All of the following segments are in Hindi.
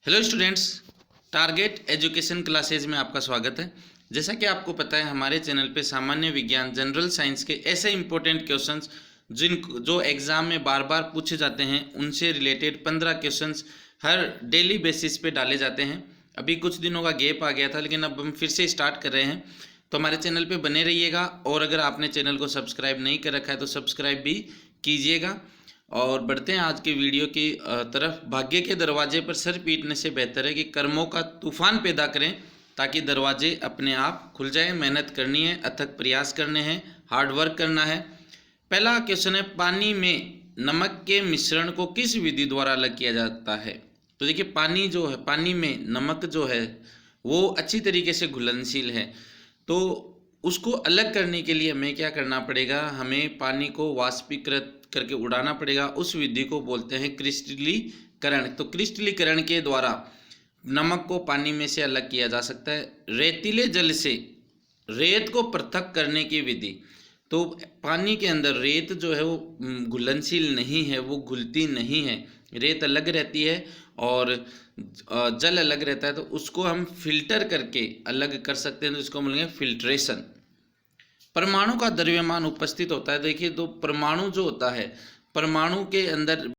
Hello students, target education classes में आपका स्वागत है। जैसा कि आपको पता है, हमारे चैनल पे सामान्य विज्ञान जनरल साइंस के ऐसे इंपॉर्टेंट क्वेश्चंस जो एग्ज़ाम में बार बार पूछे जाते हैं, उनसे रिलेटेड 15 क्वेश्चंस हर डेली बेसिस पे डाले जाते हैं। अभी कुछ दिनों का गैप आ गया था, लेकिन अब हम फिर से स्टार्ट कर रहे हैं। तो हमारे चैनल पर बने रहिएगा, और अगर आपने चैनल को सब्सक्राइब नहीं कर रखा है तो सब्सक्राइब भी कीजिएगा। और बढ़ते हैं आज के वीडियो की तरफ। भाग्य के दरवाजे पर सर पीटने से बेहतर है कि कर्मों का तूफान पैदा करें, ताकि दरवाजे अपने आप खुल जाएं। मेहनत करनी है, अथक प्रयास करने हैं, हार्ड वर्क करना है। पहला क्वेश्चन है, पानी में नमक के मिश्रण को किस विधि द्वारा अलग किया जाता है? तो देखिए, पानी जो है, पानी में नमक जो है वो अच्छी तरीके से घुलनशील है, तो उसको अलग करने के लिए हमें क्या करना पड़ेगा? हमें पानी को वाष्पीकृत करके उड़ाना पड़ेगा। उस विधि को बोलते हैं क्रिस्टलीकरण। तो क्रिस्टलीकरण के द्वारा नमक को पानी में से अलग किया जा सकता है। रेतीले जल से रेत को पृथक करने की विधि। तो पानी के अंदर रेत जो है वो घुलनशील नहीं है, वो घुलती नहीं है। रेत अलग रहती है और जल अलग रहता है, तो उसको हम फिल्टर करके अलग कर सकते हैं, तो इसको बोलेंगे फिल्ट्रेशन। परमाणु का द्रव्यमान उपस्थित होता है। देखिए, तो परमाणु जो होता है, परमाणु के अंदर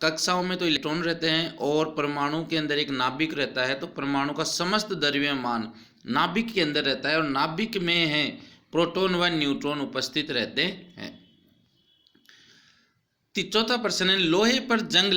कक्षाओं में तो इलेक्ट्रॉन रहते हैं, और परमाणु के अंदर एक नाभिक रहता है। तो परमाणु का समस्त द्रव्यमान नाभिक के अंदर रहता है, और नाभिक में है प्रोटॉन व न्यूट्रॉन उपस्थिित रहते हैं। चौथा प्रश्न है, लोहे पर जंग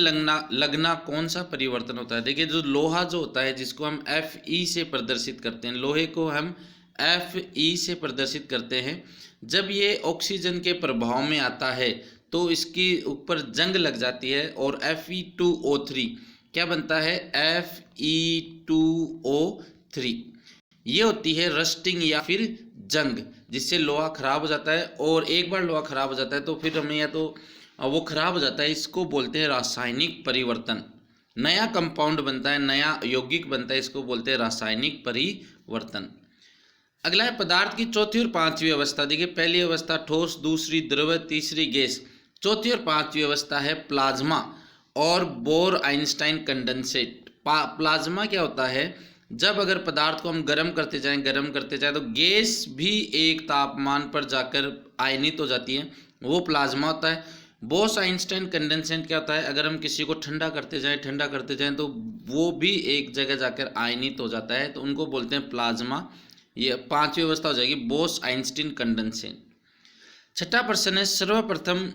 लगना कौन सा परिवर्तन होता है? देखिए, जो लोहा जो होता है, जिसको हम Fe से प्रदर्शित करते हैं, लोहे को हम Fe से प्रदर्शित करते हैं। जब ये ऑक्सीजन के प्रभाव में आता है तो इसकी ऊपर जंग लग जाती है, और Fe2O3 क्या बनता है? Fe2O3। ये होती है रस्टिंग या फिर जंग, जिससे लोहा खराब हो जाता है। और एक बार लोहा खराब हो जाता है तो फिर हमें, या तो वो खराब हो जाता है, इसको बोलते हैं रासायनिक परिवर्तन। नया कंपाउंड बनता है, नया यौगिक बनता है, इसको बोलते हैं रासायनिक परिवर्तन। अगला है, पदार्थ की चौथी और पांचवी अवस्था। देखिए, पहली अवस्था ठोस, दूसरी द्रव, तीसरी गैस। चौथी और पांचवी अवस्था है प्लाज्मा और बोर आइंस्टाइन कंडेंसेट। प्लाज्मा क्या होता है? जब अगर पदार्थ को हम गर्म करते जाएं तो गैस भी एक तापमान पर जाकर आयनित हो जाती है, वो प्लाज्मा होता है। बोस आइंस्टाइन कंडेंसेट क्या होता है? अगर हम किसी को ठंडा करते जाएं तो वो भी एक जगह जाकर आयनित हो जाता है, तो उनको बोलते हैं प्लाज्मा। ये पांचवी अवस्था हो जाएगी बोस आइंस्टीन कंडेंसेट। छठा प्रश्न है, सर्वप्रथम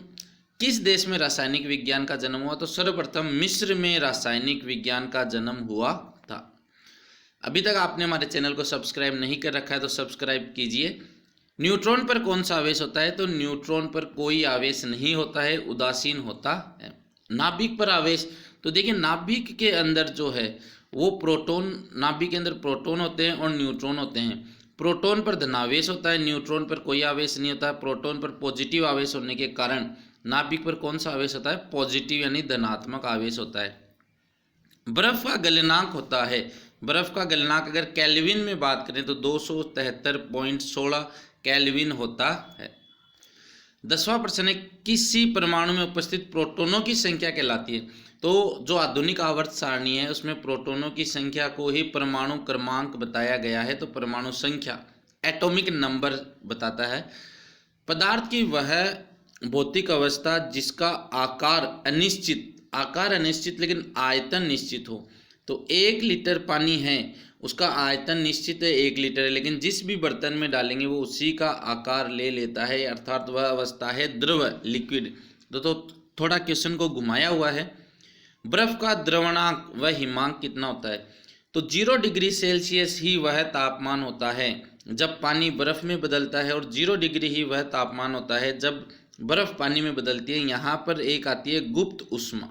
किस देश में रासायनिक विज्ञान का जन्म हुआ? तो सर्वप्रथम मिस्र में रासायनिक विज्ञान का जन्म हुआ था। अभी तक आपने हमारे चैनल को सब्सक्राइब नहीं कर रखा है तो सब्सक्राइब कीजिए। न्यूट्रॉन पर कौन सा आवेश होता है? तो न्यूट्रॉन पर कोई आवेश नहीं होता है, उदासीन होता है। नाभिक पर आवेश। तो देखिए, नाभिक के अंदर जो है वो प्रोटॉन, नाभिक के अंदर प्रोटॉन होते हैं और न्यूट्रॉन होते हैं। प्रोटॉन पर धनावेश होता है, न्यूट्रॉन पर कोई आवेश नहीं होता है। प्रोटॉन पर पॉजिटिव आवेश होने के कारण नाभिक पर कौन सा आवेश होता है? पॉजिटिव यानी धनात्मक आवेश होता है। बर्फ का गलनांक होता है। बर्फ का गलनांक अगर केल्विन में बात करें तो 273.16 केल्विन होता है। 10वां प्रश्न है, किसी परमाणु में उपस्थित प्रोटॉनों की संख्या कहलाती है? तो जो आधुनिक आवर्त सारणी है, उसमें प्रोटॉनों की संख्या को ही परमाणु क्रमांक बताया गया है। तो परमाणु संख्या एटॉमिक नंबर बताता है। पदार्थ की वह भौतिक अवस्था जिसका आकार अनिश्चित लेकिन आयतन निश्चित हो। तो 1 लीटर पानी है, उसका आयतन निश्चित है 1 लीटर है, लेकिन जिस भी बर्तन में डालेंगे वो उसी का आकार ले लेता है, अर्थात वह अवस्था है द्रव, लिक्विड। तो थोड़ा क्वेश्चन को घुमाया हुआ है। बर्फ का द्रवणांक व हिमांक कितना होता है? तो 0 डिग्री सेल्सियस ही वह तापमान होता है जब पानी बर्फ में बदलता है, और 0 डिग्री ही वह तापमान होता है जब बर्फ पानी में बदलती है। यहाँ पर एक आती है गुप्त उष्मा।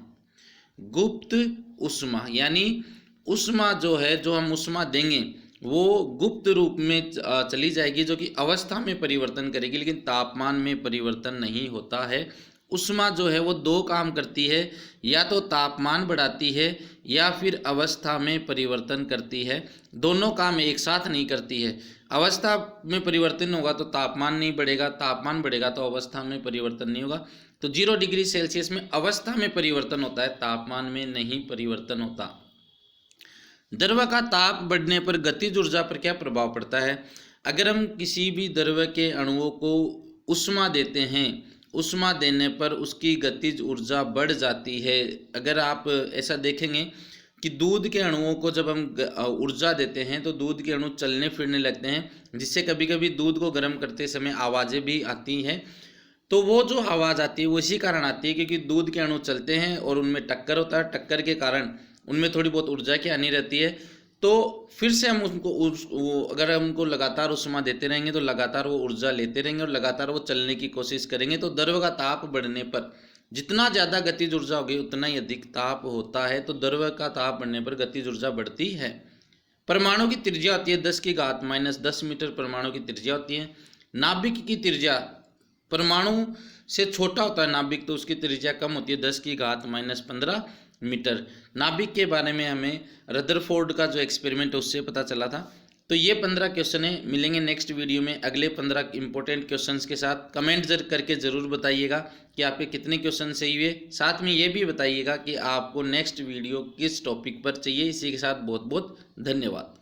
गुप्त उष्मा यानी उष्मा जो है, जो हम उष्मा देंगे वो गुप्त रूप में चली जाएगी, जो कि अवस्था में परिवर्तन करेगी, लेकिन तापमान में परिवर्तन नहीं होता है। उष्मा जो है वो 2 काम करती है, या तो तापमान बढ़ाती है या फिर अवस्था में परिवर्तन करती है। दोनों काम एक साथ नहीं करती है। अवस्था में परिवर्तन होगा तो तापमान नहीं बढ़ेगा, तापमान बढ़ेगा तो अवस्था में परिवर्तन नहीं होगा। तो 0 डिग्री सेल्सियस में अवस्था में परिवर्तन होता है, तापमान में नहीं परिवर्तन होता। द्रव का ताप बढ़ने पर गतिज ऊर्जा पर क्या प्रभाव पड़ता है? अगर हम किसी भी द्रव के अणुओं को ऊष्मा देते हैं, ऊष्मा देने पर उसकी गतिज ऊर्जा बढ़ जाती है। अगर आप ऐसा देखेंगे कि दूध के अणुओं को जब हम ऊर्जा देते हैं तो दूध के अणु चलने फिरने लगते हैं, जिससे कभी कभी दूध को गर्म करते समय आवाज़ें भी आती हैं। तो वो जो आवाज़ आती है वो इसी कारण आती है क्योंकि दूध के अणु चलते हैं और उनमें टक्कर होता है, टक्कर के कारण उनमें थोड़ी बहुत ऊर्जा की हानि रहती है। तो फिर से हम उनको अगर हम उनको लगातार ऊष्मा देते रहेंगे तो लगातार वो ऊर्जा लेते रहेंगे और लगातार वो चलने की कोशिश करेंगे। तो द्रव का ताप बढ़ने पर जितना ज़्यादा गतिज ऊर्जा होगी उतना ही अधिक ताप होता है। तो द्रव का ताप बढ़ने पर गतिज ऊर्जा बढ़ती है। परमाणु की त्रिज्या होती है 10⁻⁻10 मीटर परमाणु की त्रिज्या होती है। नाभिक की त्रिज्या, परमाणु से छोटा होता है नाभिक तो उसकी त्रिज्या कम होती है 10⁻⁻15 मीटर। नाभिक के बारे में हमें रदरफोर्ड का जो एक्सपेरिमेंट है उससे पता चला था। तो ये 15 क्वेश्चन है। मिलेंगे नेक्स्ट वीडियो में अगले 15 इंपॉर्टेंट क्वेश्चंस के साथ। कमेंट करके ज़रूर बताइएगा कि आपके कितने क्वेश्चन सही हुए। साथ में ये भी बताइएगा कि आपको नेक्स्ट वीडियो किस टॉपिक पर चाहिए। इसी के साथ बहुत बहुत धन्यवाद।